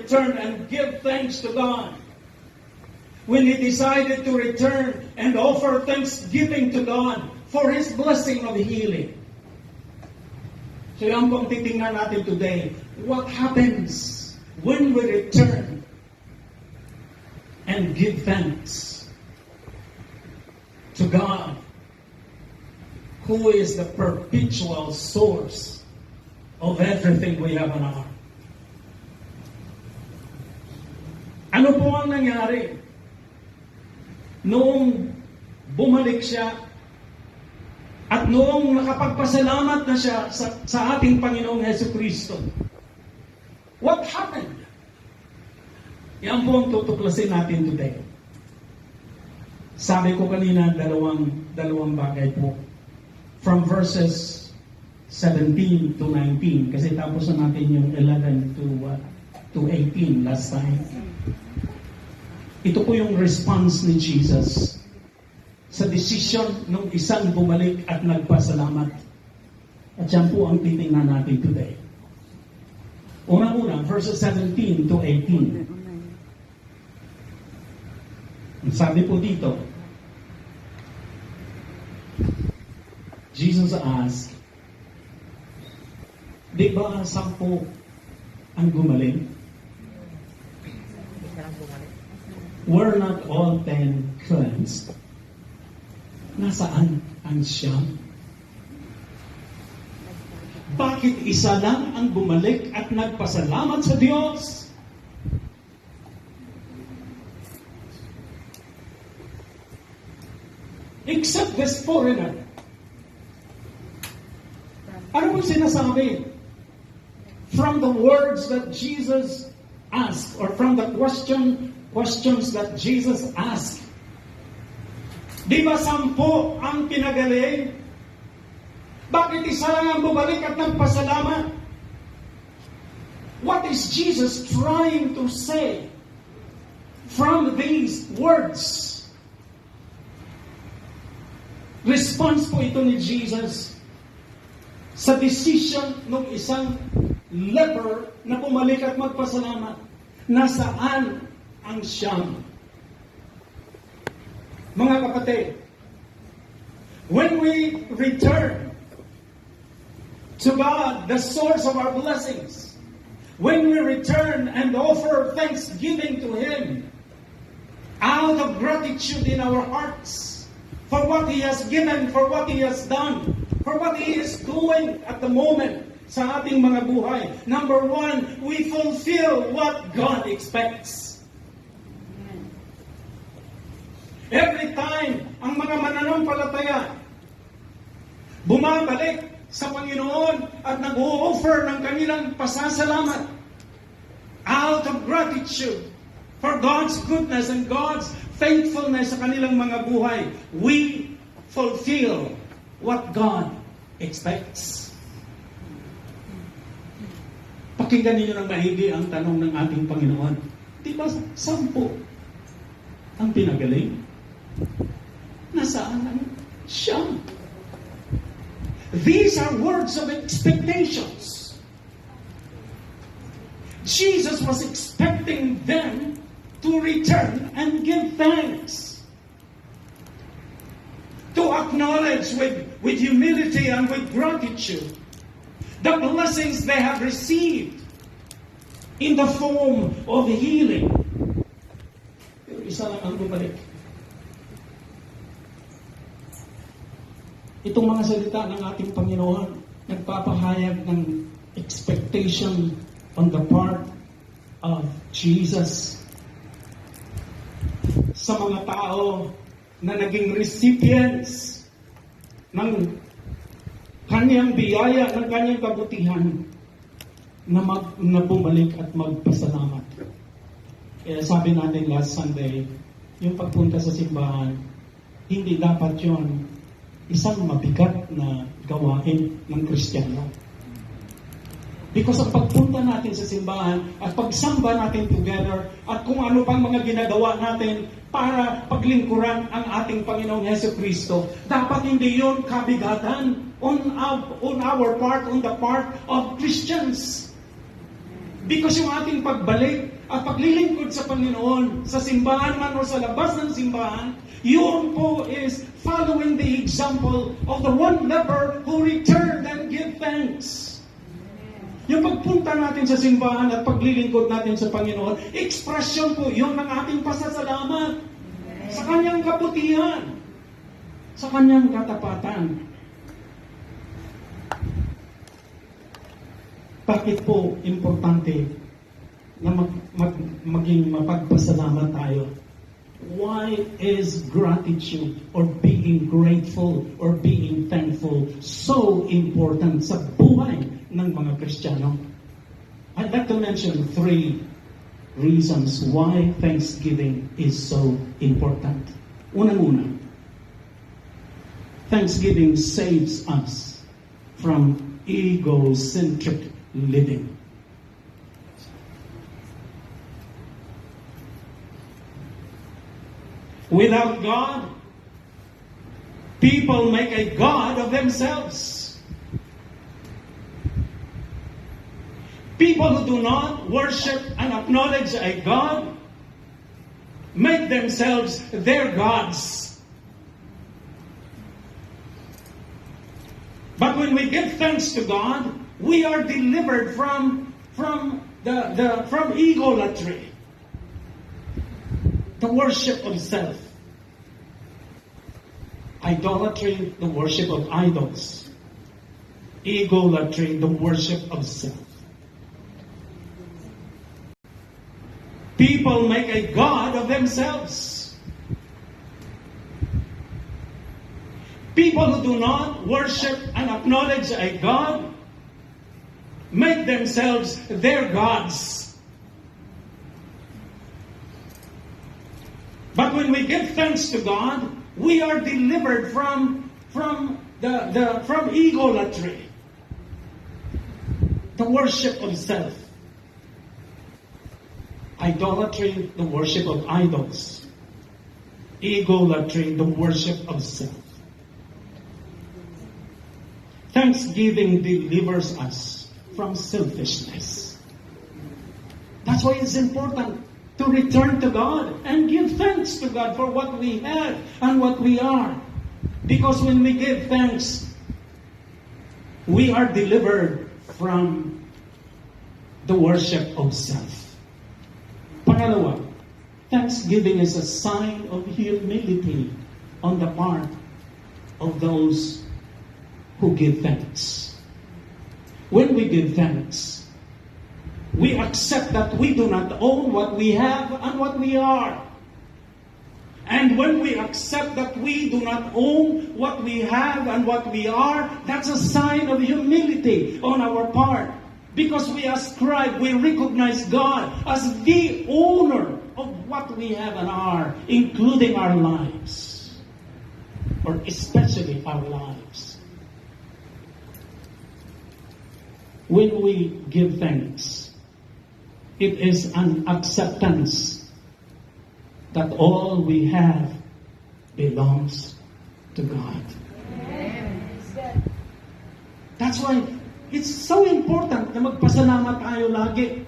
Return and give thanks to God. When he decided to return and offer thanksgiving to God for His blessing of healing. So yan po ang titingnan natin today. What happens when we return and give thanks to God, who is the perpetual source of everything we have on our. Ano po ang nangyari? Noong bumalik siya at noong nakapagpasalamat na siya sa ating Panginoong Jesucristo. What happened? Yan po ang tutuklasin natin today. Sabi ko kanina, dalawang bagay po. From verses 17 to 19. Kasi tapos na natin yung 11 to 18 last time. Ito po yung response ni Jesus sa decision ng isang bumalik at nagpasalamat. At yan po ang titingnan natin today. Unang-una, verses 17 to 18. Sabi po dito, Jesus asked, di ba 10 ang gumaling? Were not all 10 cleansed? Nasaan ang 9? Bakit isa lang ang bumalik at nagpasalamat sa Diyos? Except this foreigner. Ano po sinasabi? From the words that Jesus asked, or from the questions that Jesus asked. Di ba 10 ang pinagaling? Bakit isa lang ang bumalik at nagpasalamat? What is Jesus trying to say from these words? Response po ito ni Jesus sa decision ng isang leper na bumalik at magpasalamat. Nasaan ang 9? Mga kapatid, when we return to God, the source of our blessings, when we return and offer thanksgiving to Him, out of gratitude in our hearts, for what He has given, for what He has done, for what He is doing at the moment, sa ating mga buhay. Number one, we fulfill what God expects. Every time ang mga mananampalataya bumabalik sa Panginoon at nag-o-offer ng kanilang pasasalamat out of gratitude for God's goodness and God's faithfulness sa kanilang mga buhay, we fulfill what God expects. Pakinggan ninyo ng mahigi ang tanong ng ating Panginoon. Di ba 10 ang pinagaling? Nasaan ang siyam? These are words of expectations. Jesus was expecting them to return and give thanks. To acknowledge with humility and with gratitude the blessings they have received in the form of healing. Pero isa lang ang bumalik. Itong mga salita ng ating Panginoon, nagpapahayag ng expectation on the part of Jesus sa mga tao na naging recipients ng kanyang biyaya, ng kanyang kabutihan na bumalik at magpasalamat. Kaya sabi natin last Sunday, yung pagpunta sa simbahan, hindi dapat yon isang mabigat na gawain ng Kristiyano. Because ang pagpunta natin sa simbahan at pagsamba natin together at kung ano pang mga ginagawa natin para paglingkuran ang ating Panginoong Jesucristo, dapat hindi yon kabigatan on our part, on the part of Christians. Because yung ating pagbalik at paglilingkod sa Panginoon, sa simbahan man o sa labas ng simbahan, yun po is following the example of the one leper who returned and gave thanks. Yung pagpunta natin sa simbahan at paglilingkod natin sa Panginoon, ekspresyon po yun ng ating pasasalamat sa kanyang kabutihan, sa kanyang katapatan. Bakit po importante na maging mapagpasalamat tayo? Why is gratitude or being grateful or being thankful so important sa buhay ng mga Kristiyano? I'd like to mention 3 reasons why Thanksgiving is so important. Unang-una, Thanksgiving saves us from egocentric living. Without God, people make a god of themselves. People who do not worship and acknowledge a God make themselves their gods. But when we give thanks to God, we are delivered from egolatry, the worship of self. Idolatry, the worship of idols. Egolatry, the worship of self. People make a god of themselves. People who do not worship and acknowledge a God make themselves their gods. But when we give thanks to God, we are delivered from egolatry, the worship of self. Idolatry, the worship of idols. Egolatry, the worship of self. Thanksgiving delivers us from selfishness. That's why it's important to return to God and give thanks to God for what we have and what we are. Because when we give thanks, we are delivered from the worship of self. Pangalawa, thanksgiving is a sign of humility on the part of those who give thanks. When we give thanks, we accept that we do not own what we have and what we are. And when we accept that we do not own what we have and what we are, that's a sign of humility on our part. Because we ascribe, we recognize God as the owner of what we have and are, including our lives, or especially our lives. When we give thanks, it is an acceptance that all we have belongs to God. That's why it's so important na magpasalamat tayo lagi.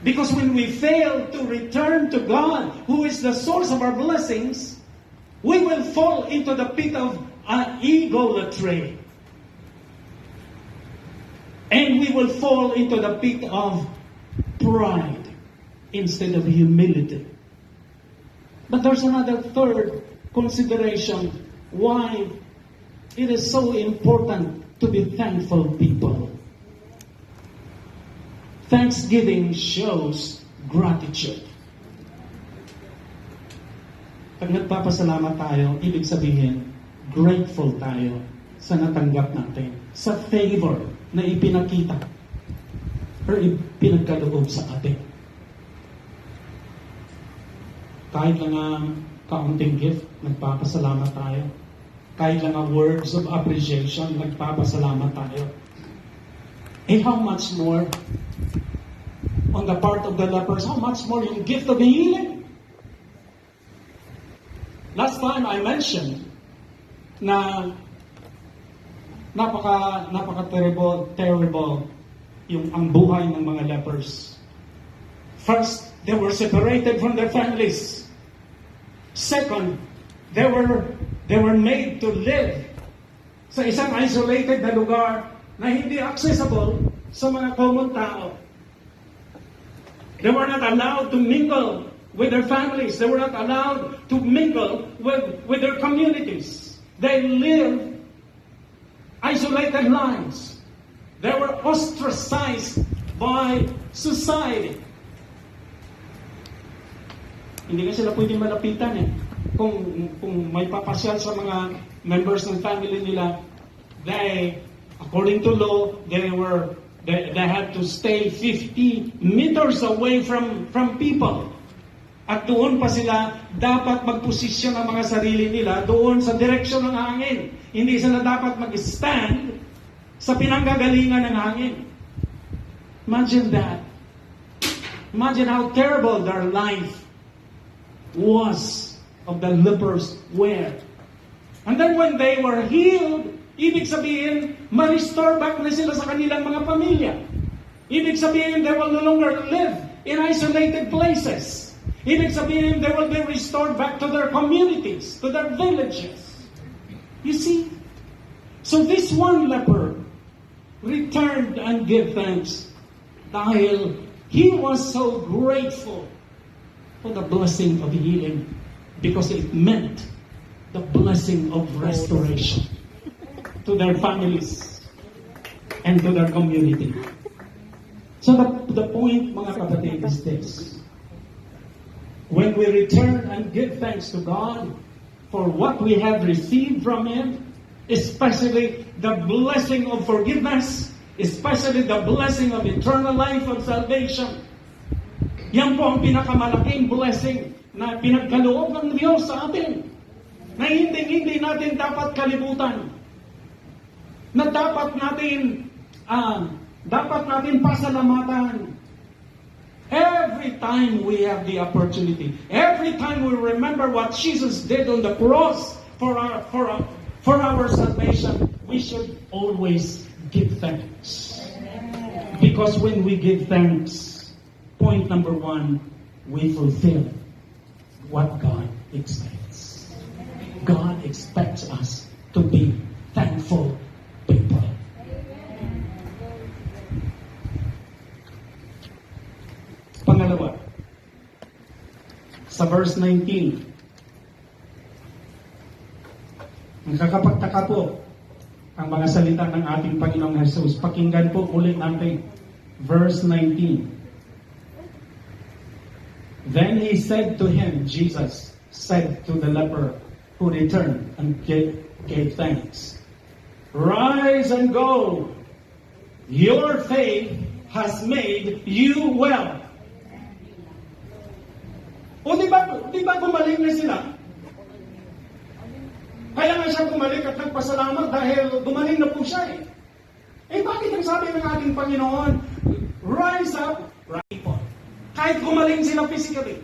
Because when we fail to return to God, who is the source of our blessings, we will fall into the pit of egolatry. And we will fall into the pit of pride instead of humility. But there's another third consideration why it is so important to be thankful people. Thanksgiving shows gratitude. Pag nagpapasalamat tayo, ibig sabihin, grateful tayo sa natanggap natin, sa favor na ipinakita or ipinagkaloob sa atin. Kahit lang ang kaunting gift, nagpapasalamat tayo. Kahit lang ang words of appreciation, nagpapasalamat tayo. And how much more on the part of the lepers, how much more yung gift of healing? Last time I mentioned na terrible yung ang buhay ng mga lepers. First, they were separated from their families. Second, they were made to live sa isang isolated na lugar na hindi accessible sa mga common tao. They were not allowed to mingle with their families. They were not allowed to mingle with their communities. They lived isolated lives. They were ostracized by society. Hindi ka sila pwedeng malapitan eh. Kung may papasyal sa mga members ng family nila, they, according to law, they had to stay 50 meters away from people. At doon pa sila dapat magposisyon ang mga sarili nila doon sa direksyon ng hangin. Hindi sila dapat mag-stand sa pinanggagalingan ng hangin. Imagine that. Imagine how terrible their life was of the lepers were. And then when they were healed, ibig sabihin, ma-restore back na sila sa kanilang mga pamilya. Ibig sabihin, they will no longer live in isolated places. Ibig sabihin, they will be restored back to their communities, to their villages. You see? So this one leper returned and gave thanks dahil he was so grateful for the blessing of healing because it meant the blessing of restoration to their families and to their community. So the point, mga kapatid, is this. When we return and give thanks to God for what we have received from Him, especially the blessing of forgiveness, especially the blessing of eternal life of salvation, yan po ang pinakamalaking blessing na pinagkaloob ng Diyos sa atin, na hindi natin dapat kalimutan, na dapat natin pasalamatan. Every time we have the opportunity, every time we remember what Jesus did on the cross for our salvation, we should always give thanks. Because when we give thanks, point number one, we fulfill what God expects. God expects us to be thankful people. Pangalawa, sa verse 19, nakakapagtaka po, ang mga salita ng ating Panginoong Jesus. Pakinggan po ulit natin. Verse 19. Then he said to him, Jesus said to the leper who returned and gave thanks, "Rise and go. Your faith has made you well." O di ba gumaling na sila? Kaya nga siya gumaling at nagpasalamat dahil gumaling na po siya eh. Eh bakit ang sabi ng ating Panginoon, rise up, rise up. Kahit gumaling sila physically.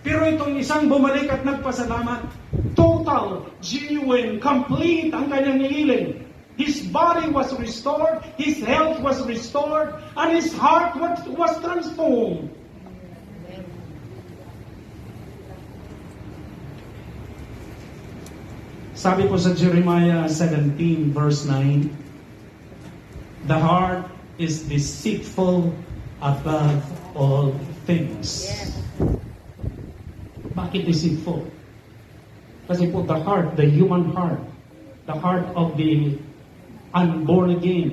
Pero itong isang bumalik at nagpasalamat, total, genuine, complete ang kanyang healing. His body was restored, his health was restored, and his heart was transformed. Sabi po sa Jeremiah 17 verse 9, the heart is deceitful above all things. Bakit deceitful? Kasi po the heart, the human heart, the heart of the unborn again,